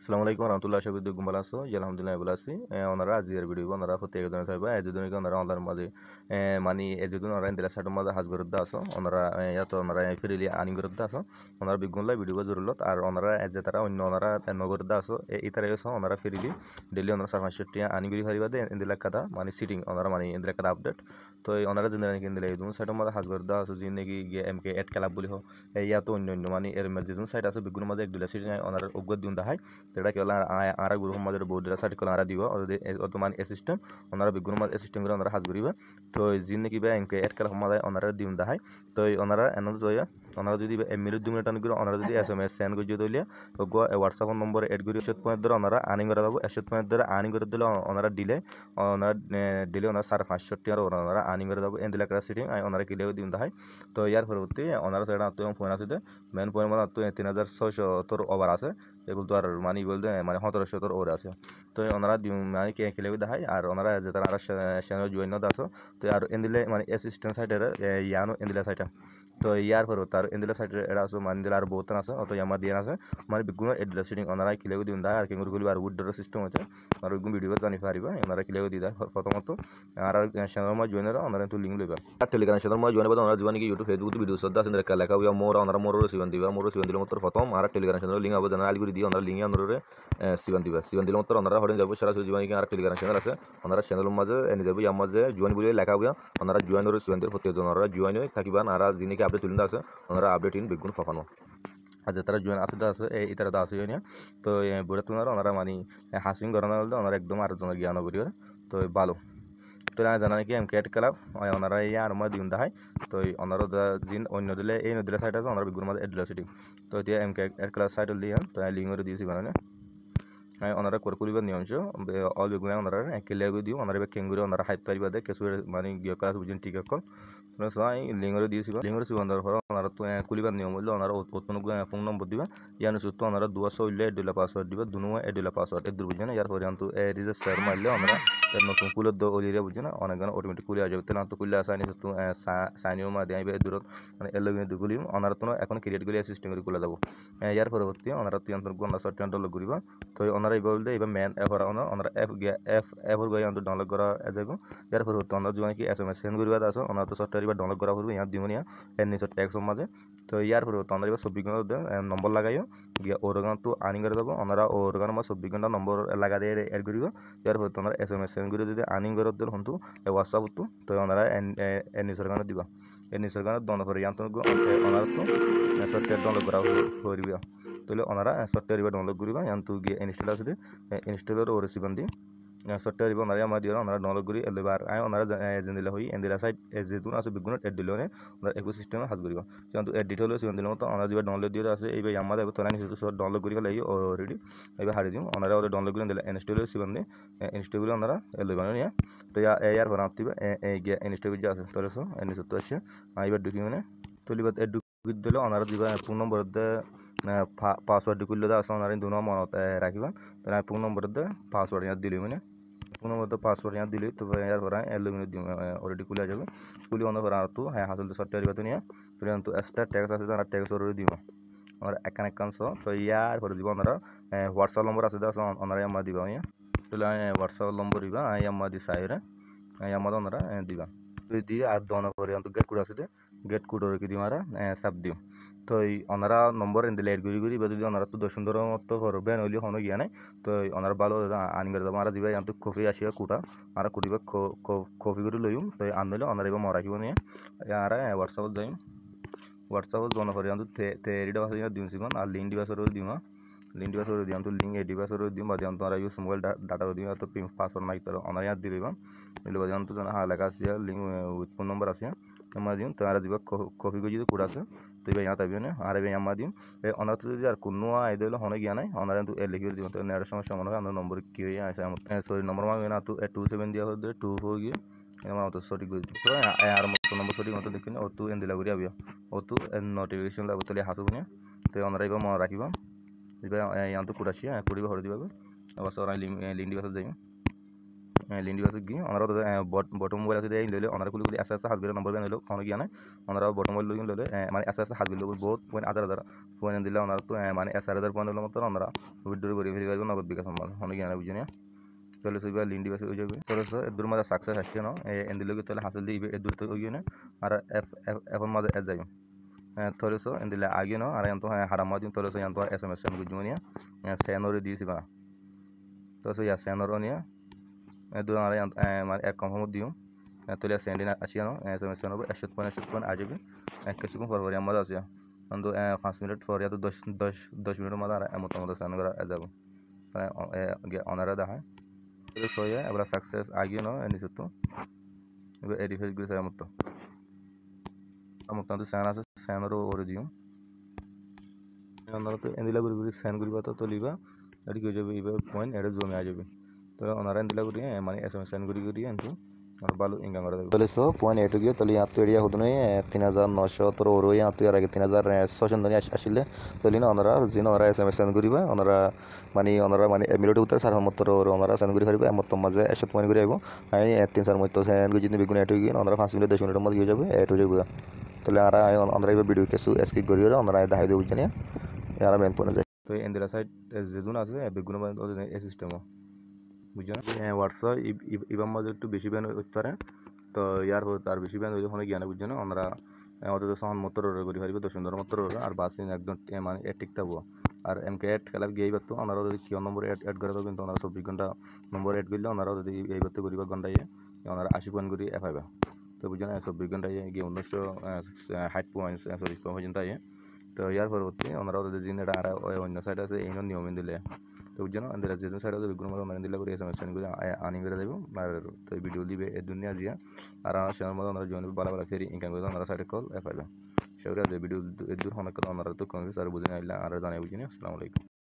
আসসালামু আলাইকুম রহমতুল্লাহ আশা করি ভালো আছো আলহামদুলিল্লাহ ভালো আছি ওনারা আজির ভিডিও ওনারা প্রত্যেক জন থাকবে এজুদনিকে ওনারা অনলাইন মাঝে মানে এজুদন ওনারা ইন্দিরা সাইড মাঝে হাজ বিরুদ্ধে আছো ওনারা ইয়াত ওনারা ফ্রিলি আনি বিরুদ্ধে আছো ওনারা বিগুনলা ভিডিও জরুরত আর ওনারা যে তারা অন্য ওনারা নগরুদ্ধে আছো ইতারে আছো ওনারা ফ্রিলি ডেইলি ওনারা 65 আনি গরি হারিবা দে ইন্দিলা কাদা মানে সিটিং ওনারা মানে ইন্দিলা কাদা আপডেট তো ওনারা যে নাকি ইন্দিলা এজুন সাইড মাঝে হাজ বিরুদ্ধে আছো যে নাকি এমকে এড ক্লাব বলি হো ইয়াতো অন্য অন্য মানে এর মেজুন সাইড আছে বিগুন মাঝে একদুলা সিটিং ওনারা অগ্গদ দিন দেখায় যেটা কি হলো আর গ্রুপ মাঝে বোর্ডের সাইড করে আর দিব অতমান সিস্টেম ওনারা বিগুন মাঝে সিস্টেম করে ওনারা হাজ করিবে তো জিন নাকি বা এমকে এড ক্লাব মাঝে ওনারা দিন দেখায় তো ওনারা এন জয়া ওনারা যদি মিনিট 2 মিনিট করে ওনারা যদি SMS সেন্ড করে দিলে গো হোয়াটসঅ্যাপ নম্বর এড করে 100 পয়েন্ট ধরে ওনারা আর্নিং করে দেবো 100 পয়েন্ট ধরে আর্নিং করে দিলে ওনারা দিলে ওনারা 550 টাকা ওনারা আর্নিং করে দেবো এন্ড লেখা সিটিং ওনারা কিলেও দিন দেখায় তো ইয়ার পরবর্তী ওনারা সেটা ফোন আছে মেন পয়েন্ট মানে 3600 তোর ওভার আছে এগুলো তো আর মানি বলতে মানে 1700 তোর ওভার আছে তো ওনারা মানে কে খেলে দেখায় আর ওনারা যে তারা আর চ্যানেল জয়েন আছে তো আর এন্দিলে মানে অ্যাসিস্ট্যান্ট সাইডের ইয়ানো এন্দিলা সাইডটা তো ইয়ার পর তার এন্দিলা সাইডের এরা আছে মানে দিলা আর বহুত আছে অত ইয়ামা দিয়ে আছে মানে বিগুণ এড্রেস সিটিং ওনারা কিলে দিন দেয় আর কেঙ্গুর গুলি আর উইড্রোর সিস্টেম আছে আর ওইগুলো ভিডিও জানি পারিবা ওনারা কিলে দিয়ে দেয় প্রথমত আর চ্যানেল মা জয়েনের ওনারা তো লিঙ্ক লইবা আর টেলিগ্রাম চ্যানেল মা জয়েন ওনারা জীবন কি ইউটিউব ফেসবুক ভিডিও সদা আছে লেখা লেখা হইয়া মোর ওনারা মোর সিবান দিবা মোর সিবান দিলে মত প্রথম আর টেলিগ্রাম চ্যানেল লিঙ্ক আবো জানা আলগুরি দিয়ে ওনারা লিঙ্ক ওনারে সিবান দিলে মত ওনারা হড়ে যাব সারা জীবন কি আর টেলিগ্রাম চ্যানেল আছে ওনারা চ্যানেল মাঝে এনে যাবো ইয়ার মাঝে জয়েন বলে লেখা হইয়া ওনারা জয়েন ওর সিবান দিয়ে প্রত্যেক জন ওনারা জয়েন হয়ে থাকিবা আর যিনি আপডেট তুলিন্দা আছে ওনারা আপডেট ইন বিগুণ ফাফানো আর যে তারা জয়েন আছে এই তারা তো আছে না তো বুড়া তোমার ওনারা মানে হাসিং করানো বলতে ওনারা একদম আর জনের জ্ঞান করি তো ভালো তো না জানা নাকি এম ক্যাট ক্লাব ওনারা এই আর মধ্যে দিন দেখায় তো ওনারা দিন অন্য দিলে এই নদীর সাইড আছে ওনারা বিগুণ মাঝে এডুলা সিটি তো এতিয়া এম ক্যাট ক্লাব সাইড দিয়ে তো লিঙ্ক করে দিয়েছি মানে ওনারা করে কুলিবার নিয়মস অল বেগুনে ওনারা একেলে দিও ওনারা কেঙ্গুরি ওনারা হাইট পারিবা দে কেসু মানে গিয়ে ক্লাস বুঝেন ঠিক আছে সবাই লিঙ্গরে দিয়েছিল লিঙ্গরে সুগন্ধার পর ওনারা তো কুলিবার নিয়ম হইলে ওনারা উৎপন্ন ফোন নম্বর দিবা ইয়ানো সুস্থ ওনারা 200 হইলে এডুলা পাসওয়ার্ড দিবা দুনো এডুলা পাসওয়ার্ড এর বুঝেন ইয়ার পরে আন্তু রিজার্ভ শেয়ার মারলে ওনারা নতুন কুলের দো ওলিরা বুঝেন অনেক গান অটোমেটিক কুলি আসবে তাহলে তো কুলে আসানি তো সাইনিও মা দেয় দূরত মানে এর লগে দুগুলি ওনারা তো এখন ক্রিয়েট গুলি সিস্টেম করে কুলে যাব ইয়ার পরবর্তী ওনারা তো অন্তর গন্ডা সফটওয়্যার ডাউনলোড করিবা তো ওনারা এই বলতে এবার মেন অ্যাপ ওনারা অ্যাপর গিয়ে অন্তর ডাউনলোড করা যাবে ইয়ার পরবর্তী ওনারা যদি কি SMS সেন্ড করিবা আছে ওনারা তো সফটওয়্যার এবার ডাউনলোড করা করবে ইয়ার দিবনিয়া এর নিচে ট্যাক্সর মাঝে তো ইয়ার পরবর্তী ওনারা এবার 24 ঘন্টা নম্বর লাগাইও গিয়ে ওরগান তো আর্নিং করে দেবো ওনারা ওরগান মা 24 ঘন্টা নম্বর লাগা দিয়ে এড করিব ইয়ার পরবর্তী ওনারা SMS সেন্ড করে যদি আর্নিং করে দেন হন্তু হোয়াটসঅ্যাপ তো ওনারা এর নিচের গানে দিবা এর নিচের গানে ডাউনলোড করে ইয়ান্ত ওনারা তো সফটওয়্যার ডাউনলোড করা করিবা তাহলে ওনারা সফটওয়্যার এবার ডাউনলোড করিবা ইয়ান্তু গিয়ে ইনস্টল আছে ইনস্টলের ও রিসিভান দি সফটওয়্যার ইবা ওনারা আমার দিয়ে ওনারা ডাউনলোড করি এবার ওনারা দিলা হই এন্দিলা সাইড যেহেতু আছে বিগুণত এড দিলে ওনারা একো সিস্টেমে হাজ করিবা কিন্তু এড দিতে হলে সিজন দিলে মতো ওনারা যেবার ডাউনলোড দিয়ে আছে এইবার আমার দেব তোরা নিশ্চিত সব ডাউনলোড করি ফেলাই অলরেডি এবার হারিয়ে দিম ওনারা ওদের ডাউনলোড করে দিলে ইনস্টল সিজন দিয়ে ইনস্টল করে ওনারা লইবানো নিয়ে তো ইয়ার পর আপনি এই ইনস্টল যে আছে তোরা সো নিশ্চিত আসছে এবার ঢুকি মানে তুলিবাদ এড ঢুকি দিলে ওনারা দিবা ফোন নম্বর পাসওয়ার্ড ঢুকিলে আছে ওনারা দুনো মনত রাখিবা তো ফোন নম্বর পাসওয়ার্ড ইয়াত দিলি মানে ফোন নম্বর পাসওয়ার্ড ইয়াত দিলি তো ইয়ার পর এলুমিনি দিম অলরেডি খুলে যাবে খুলি অন্য পর আর তো হ্যাঁ হাসল সফটওয়্যার বাতো নিয়ে তো কিন্তু এক্সট্রা ট্যাক্স আছে তারা ট্যাক্স অলরেডি দিব আমরা একান তো ইয়ার পরে দিব ওনারা হোয়াটসঅ্যাপ নম্বর আছে ওনারা আমার দিবা তাহলে হোয়াটসঅ্যাপ নম্বর দিবা আমার দি সাইরে আমার ওনারা দিবা দিয়ে আর দোনো করে গেট কোড আছে গেট কোড রেখে দিম আর সাব দিও তো ওনারা নম্বর দিলে এড করি বা যদি ওনারা তো 10 মতো করবে নইলে হনো গিয়া নাই তো ওনারা ভালো আনি করে দেবো আর দিবা ইয়ান্ত কফি আসিয়া কুটা আর কুটিবা কফি করে লইম তো আনলে ওনারা এবার মরাকিব নিয়ে আর হোয়াটসঅ্যাপত যাইম হোয়াটসঅ্যাপত দোনো করে তেরিটা বাসা দিম সিগন আর লিঙ্ক ডিভাইসর দিম লিঙ্ক ডিভাইসর দিম তো লিঙ্ক এই ডিভাইসর দিম বা দিম তোমরা ইউজ মোবাইল ডাটা দিম তো পাসওয়ার্ড মাইক তো ওনারা ইয়াত দি দিবা দিলে বা তো লেখা আছে লিঙ্ক উইথ ফোন নম্বর আছে আমার দিম তো আর দিবা কফি করে যদি কোড আছে তো এবার ইয়াত আইবে না আর এবার আমার দিম ওনার তো যদি আর কোনো আইডি হলে হনে গিয়া নাই ওনারা কিন্তু লিখে দিম তো নেটের সমস্যা মনে হয় আমার নম্বর কি হয়ে আছে সরি নম্বর মাগে না তো 27 দিয়া হচ্ছে 24 গিয়ে আমার তো সঠিক করে দিচ্ছি আর মতো নম্বর সঠিক মতো দেখি ও তো এন দিলা করি আবিয়া ও তো নোটিফিকেশন লাগবে তাহলে হাসব না তো ওনারা এবার মনে রাখিবা এবার ইয়ান্ত কোড আসি কুড়ি হরে দিবা অবশ্য ওরা লিঙ্ক দিবা যাই লিন্ডি বাসে গিয়ে ওনারা বটম মোবাইল আছে এই লইলে ওনারা কুলি এস এস হাত গেলে নম্বর বেন হলো কোনো গিয়া নাই ওনারা বটম মোবাইল লইলে মানে এস এস হাত গেলে বহুত পয়েন্ট হাজার হাজার পয়েন্ট দিলে ওনারা তো মানে 1000 পয়েন্ট হলো মতো ওনারা উইথড্র করে ফেলি পারবে নগদ বিকাশ সম্মান কোনো গিয়া নাই বুঝিনি তাহলে সইবা লিন্ডি বাসে হয়ে যাবে তাহলে এদুর মাঝে সাকসেস আসছে না এন্দিলকে তাহলে হাসিল দিয়ে এদুর তো হয়ে না আর এখন মাঝে এস যাই তাহলে এন্দিলে আগে না আর এত হারাম মাঝে তাহলে এত SMS সেন্ড করছি নিয়ে সেনরে দিয়েছি বা তো সেনর নিয়ে দু আর মানে এক কনফার্ম দিও তাহলে সেন্ডিং আসিয়া না SMS সেন্ড হবে 100 পয়েন্ট আসবে এক কিছুক্ষণ পর পরে আমাদের আসিয়া কিন্তু 5 মিনিট পরে তো 10 মিনিটের মধ্যে আর মতো সেন্ড করা যাব অনারা দেখায় তাহলে সইয়া এবার সাকসেস আগে না নিচে তো এবার এডিফাইড করে যায় মতো তো সেন আছে সেনরও ওরে দিও ওনারা তো এন্দিলা করে সেন করিবা তো লিবা এটি কি হয়ে যাবে এবার পয়েন্ট এটা জমে আ যাবে তো ওনারা এন্দিলা করি মানে SMS সেন করি কিন্তু আর ভালো ইনকাম করা যাবে তাহলে পয়েন্ট এটু গিয়ে তাহলে ইয়াত এরিয়া হতো না 3900 তোর ওর ইয়াত আর আগে 3600 ধরে আসলে তাহলে না ওনারা জিন ওনারা SMS সেন করিবা ওনারা মানে মিনিট উত্তর সার মত ওর ওনারা সেন করি পারিবে মত মাঝে 100 পয়েন্ট করে আইব আমি 3-4 মত সেন করি যদি বেগুন এটু গিয়ে ওনারা 5 মিনিট 10 মিনিটের মধ্যে হয়ে যাবে এটু যাবে তাহলে আর আমরা এবার ভিডিও কিছু স্কিপ করি ওনারা দেখাই দেব জানি আর মেন পয়েন্ট যায় তো এন্দিরা সাইড যেদুন আছে বেগুন মানে এই সিস্টেমও বুঝছেন হোয়াটসঅ্যাপ ইবাম মাঝে একটু বেশি ব্যান হতে পারে তো ইয়ার তার বেশি ব্যান হইলে জ্ঞান বুঝছেন আমরা অত সহন মতো করি পারিব 10 মতো আর বাসিন একদম মানে ঠিক থাকবো আর এমকে এড খেলা গিয়ে বাতো ওনারা যদি কিয় নম্বর এড করে কিন্তু ওনারা 24 ঘন্টা নম্বর এড করলে ওনারা যদি এই বাতো করিবা ঘন্টায় ওনারা 80 পয়েন্ট করে পাইবা তো বুঝছেন 24 ঘন্টায় গিয়ে 1960 পয়েন্ট 40 পয়েন্ট পর্যন্ত তো ইয়ার পরবর্তী ওনারা যদি জিনেটা আর অন্য সাইড আছে এই নিয়ম দিলে তো বুঝছেন আমাদের যেদিন সাইড আছে বিগুণ মানে দিলে করে SMS সেন্ড করে আনি করে দেবো আর তো ভিডিও দিবে এই দুনিয়া দিয়া আর আমার সেনার মধ্যে ওনারা জয়েন ভালো ভালো ফেরি ইনকাম করে ওনারা সাইডে কল পাইবে সেগুলো ভিডিও এর দূর অনেক কথা ওনারা তো কনভিন্স আর বুঝে নিলাম আর জানাই বুঝিনি আসসালামু আলাইকুম